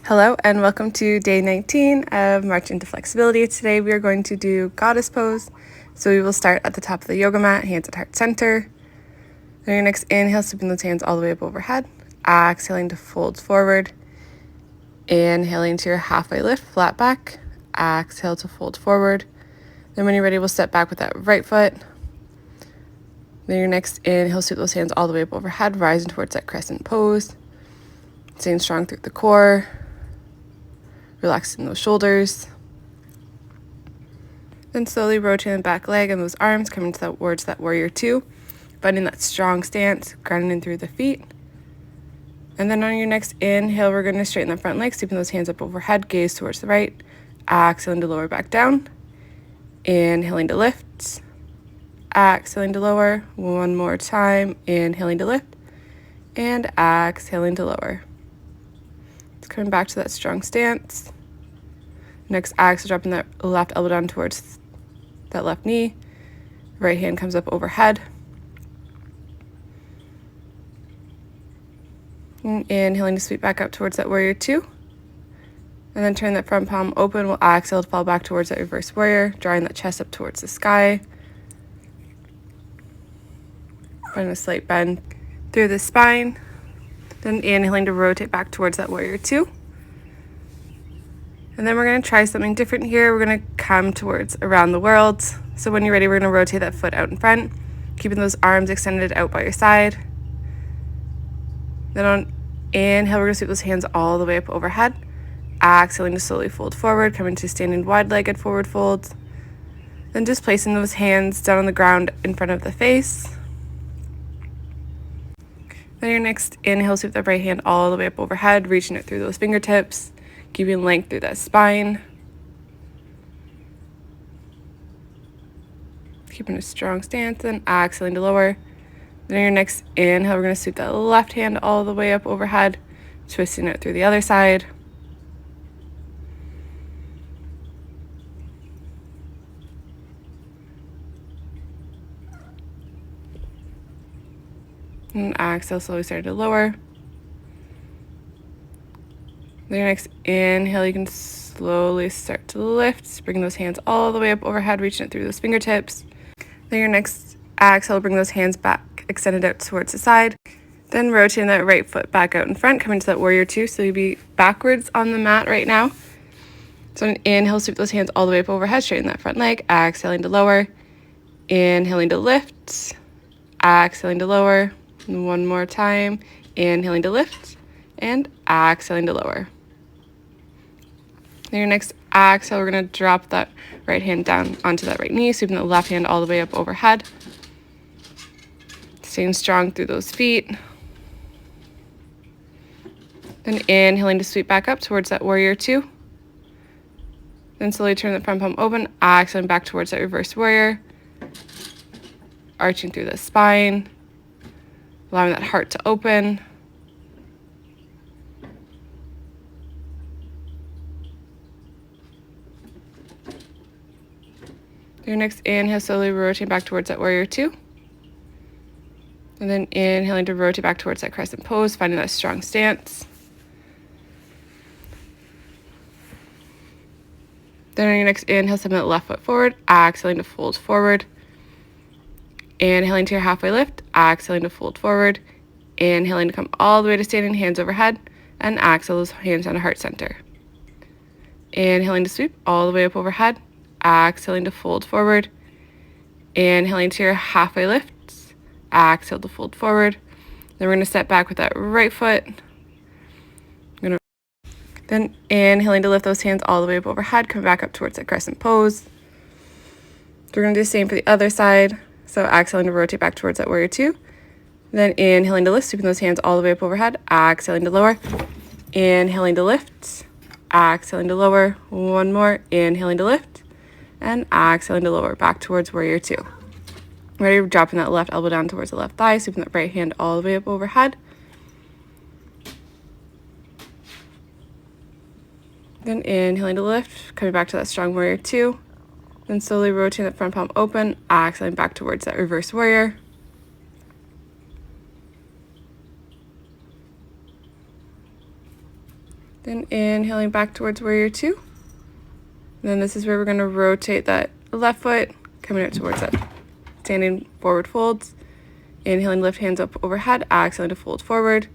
Hello and welcome to day 19 of March into Flexibility. Today we are going to do Goddess Pose. So we will start at the top of the yoga mat, hands at heart center. Then your next inhale, sweeping those hands all the way up overhead. Exhaling to fold forward. Inhaling to your halfway lift, flat back. Exhale to fold forward. Then when you're ready, we'll step back with that right foot. Then your next inhale, sweep those hands all the way up overhead, rising towards that crescent pose. Staying strong through the core. Relaxing those shoulders. Then slowly rotating the back leg and those arms, coming towards that warrior two. Finding that strong stance, grounding in through the feet. And then on your next inhale, we're going to straighten the front leg, sweeping those hands up overhead, gaze towards the right. Exhaling to lower back down. Inhaling to lift. Exhaling to lower. One more time. Inhaling to lift. And exhaling to lower. Coming back to that strong stance. Next exhale, dropping that left elbow down towards that left knee. Right hand comes up overhead. And inhaling to sweep back up towards that warrior two. And then turn that front palm open. We'll exhale to fall back towards that reverse warrior, drawing that chest up towards the sky. Find a slight bend through the spine. Then inhaling to rotate back towards that warrior two. And then we're going to try something different here. We're going to come towards around the world. So when you're ready, we're going to rotate that foot out in front, keeping those arms extended out by your side. Then on inhale, we're going to sweep those hands all the way up overhead. Exhaling to slowly fold forward, coming to standing wide-legged forward fold. Then just placing those hands down on the ground in front of the face. Then your next inhale, sweep that right hand all the way up overhead, reaching it through those fingertips, keeping length through that spine. Keeping a strong stance, and exhaling to lower. Then your next inhale, we're going to sweep that left hand all the way up overhead, twisting it through the other side. And exhale, slowly starting to lower. Then your next inhale, you can slowly start to lift, bring those hands all the way up overhead, reaching it through those fingertips. Then your next exhale, bring those hands back, extended out towards the side. Then rotating that right foot back out in front, coming to that warrior two. So you'll be backwards on the mat right now. So an inhale, sweep those hands all the way up overhead, straighten that front leg, exhaling to lower. Inhaling to lift, exhaling to lower. And one more time, inhaling to lift, and exhaling to lower. Then your next exhale, we're going to drop that right hand down onto that right knee, sweeping the left hand all the way up overhead. Staying strong through those feet. Then inhaling to sweep back up towards that warrior two. Then slowly turn the front palm open, exhaling back towards that reverse warrior. Arching through the spine. Allowing that heart to open. Your next inhale, slowly rotating back towards that warrior two. And then inhaling to rotate back towards that crescent pose, finding that strong stance. Then on your next inhale, stepping that left foot forward, exhaling to fold forward. Inhaling to your halfway lift, exhaling to fold forward. Inhaling to come all the way to standing, hands overhead, and exhale those hands down to heart center. Inhaling to sweep all the way up overhead, exhaling to fold forward. Inhaling to your halfway lift, exhale to fold forward. Then we're going to step back with that right foot. Then inhaling to lift those hands all the way up overhead, come back up towards that crescent pose. We're going to do the same for the other side. So exhaling to rotate back towards that warrior two. Then inhaling to lift, sweeping those hands all the way up overhead. Exhaling to lower. Inhaling to lift. Exhaling to lower. One more. Inhaling to lift. And exhaling to lower. Back towards warrior two. Ready, dropping that left elbow down towards the left thigh. Sweeping that right hand all the way up overhead. Then inhaling to lift. Coming back to that strong warrior two. Then slowly rotating that front palm open, exhaling back towards that reverse warrior. Then inhaling back towards warrior two. And then this is where we're going to rotate that left foot, coming out towards that standing forward folds. Inhaling, lift hands up overhead, exhaling to fold forward.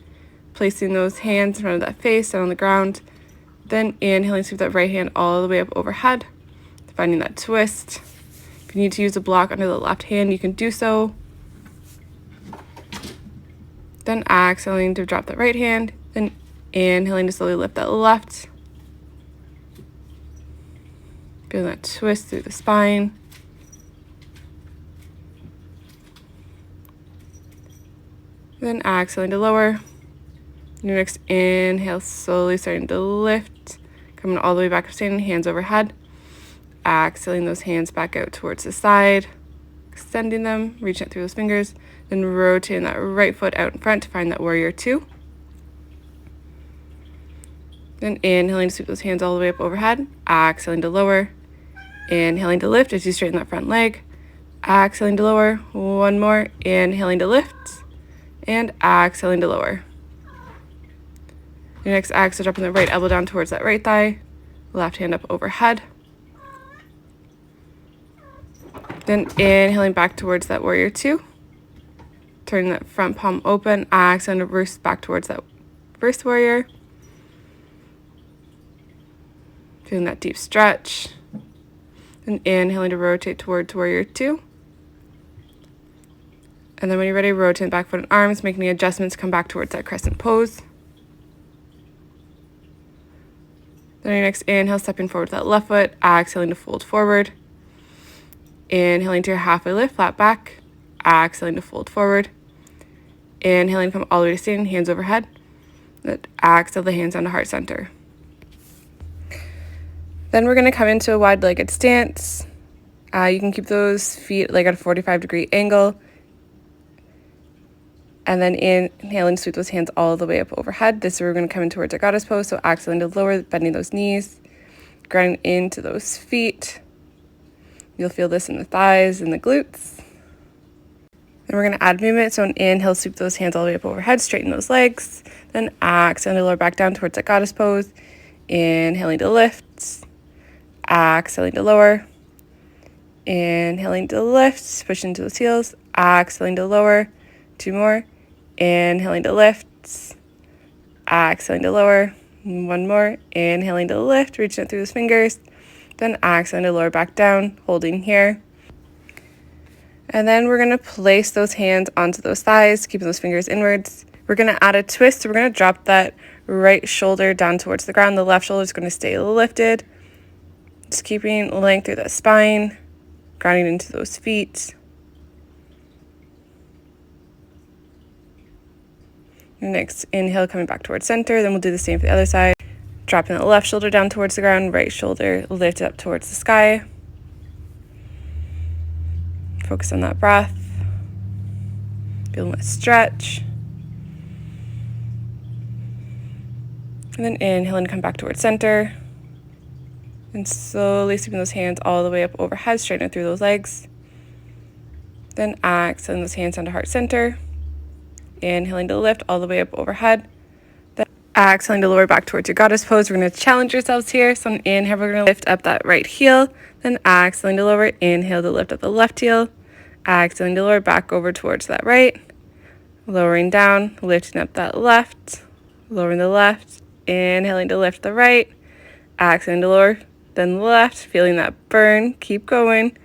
Placing those hands in front of that face, down on the ground. Then inhaling, sweep that right hand all the way up overhead, finding that twist. If you need to use a block under the left hand, you can do so. Then exhaling to drop that right hand. Then inhaling to slowly lift that left. Feeling that twist through the spine. Then exhaling to lower. Your next inhale, slowly starting to lift. Coming all the way back up standing, hands overhead. Exhaling those hands back out towards the side. Extending them, reaching it through those fingers. Then rotating that right foot out in front to find that warrior two. Then inhaling to sweep those hands all the way up overhead. Exhaling to lower. Inhaling to lift as you straighten that front leg. Exhaling to lower. One more. Inhaling to lift. And exhaling to lower. Your next exhale, dropping the right elbow down towards that right thigh. Left hand up overhead. Then inhaling back towards that warrior two. Turning that front palm open. Exhaling to reverse back towards that first warrior. Feeling that deep stretch. Then inhaling to rotate towards warrior two. And then when you're ready, rotate back foot and arms, making the adjustments, come back towards that crescent pose. Then your next inhale, stepping forward with that left foot, exhaling to fold forward. Inhaling to your halfway lift, flat back. Exhaling to fold forward. Inhaling, come all the way to standing, hands overhead. Then exhale the hands down to heart center. Then we're going to come into a wide-legged stance. You can keep those feet like at a 45-degree angle. And then inhaling, sweep those hands all the way up overhead. This is where we're going to come in towards our goddess pose. So exhaling to lower, bending those knees, grounding into those feet. You'll feel this in the thighs and the glutes. Then we're going to add movement. So an inhale, sweep those hands all the way up overhead, straighten those legs. Then exhaling to lower back down towards that goddess pose. Inhaling to lift. Exhaling to lower. Inhaling to lift, push into those heels. Exhaling to lower. Two more. Inhaling to lift. Exhaling to lower. One more. Inhaling to lift, reaching it through those fingers. Then exhaling to lower back down, holding here. And then we're going to place those hands onto those thighs, keeping those fingers inwards. We're going to add a twist. So we're going to drop that right shoulder down towards the ground. The left shoulder is going to stay lifted. Just keeping length through that spine, grounding into those feet. Next inhale, coming back towards center. Then we'll do the same for the other side. Dropping the left shoulder down towards the ground, right shoulder lifted up towards the sky. Focus on that breath. Feeling that stretch. And then inhaling, come back towards center. And slowly sweeping those hands all the way up overhead, straightening through those legs. Then exhaling those hands down to heart center. Inhaling to lift all the way up overhead. Then exhaling to lower back towards your goddess pose. We're going to challenge ourselves here. So on inhale, we're going to lift up that right heel. Then exhaling to lower. Inhale to lift up the left heel. Exhaling to lower back over towards that right. Lowering down, lifting up that left. Lowering the left. Inhaling to lift the right. Exhaling to lower. Then the left. Feeling that burn. Keep going.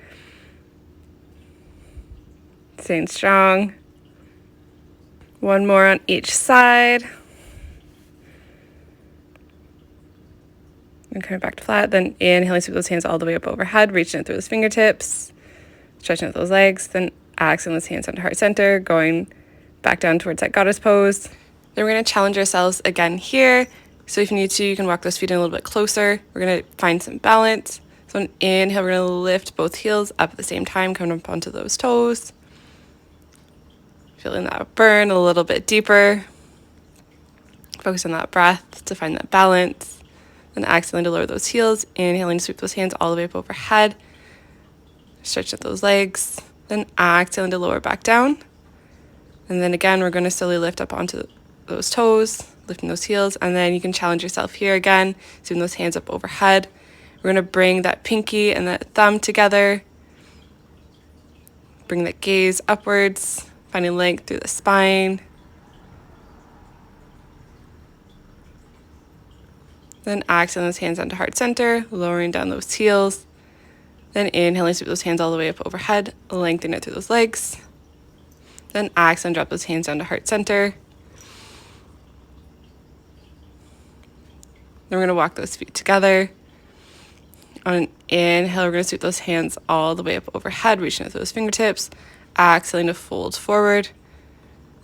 Staying strong. One more on each side. And coming back to flat. Then inhaling, sweep those hands all the way up overhead, reaching it through those fingertips, stretching out those legs. Then exhaling those hands onto heart center, going back down towards that goddess pose. Then we're going to challenge ourselves again here. So if you need to, you can walk those feet in a little bit closer. We're going to find some balance. So on inhale, we're going to lift both heels up at the same time, coming up onto those toes. Feeling that burn a little bit deeper. Focus on that breath to find that balance. Then exhaling to lower those heels. Inhaling to sweep those hands all the way up overhead. Stretch out those legs. Then exhaling to lower back down. And then again, we're going to slowly lift up onto those toes. lifting those heels, and then you can challenge yourself here again, sweeping those hands up overhead. We're going to bring that pinky and that thumb together. Bring that gaze upwards, finding length through the spine. Then exhaling those hands onto heart center, lowering down those heels. Then inhaling, sweep those hands all the way up overhead, lengthen it through those legs. Then exhale and drop those hands down to heart center. Then we're going to walk those feet together. On an inhale, we're going to sweep those hands all the way up overhead, reaching out through those fingertips. Exhaling to fold forward.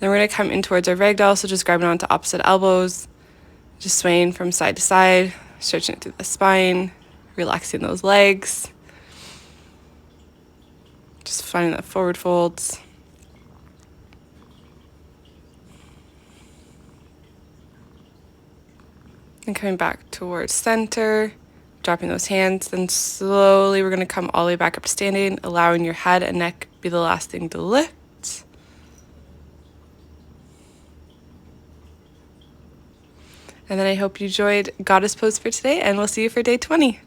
Then we're going to come in towards our ragdoll, so just grabbing onto opposite elbows. Just swaying from side to side, stretching it through the spine, relaxing those legs. Just finding that forward folds. And coming back towards center, dropping those hands. Then slowly we're going to come all the way back up to standing, allowing your head and neck be the last thing to lift. And then I hope you enjoyed Goddess Pose for today, and we'll see you for day 20.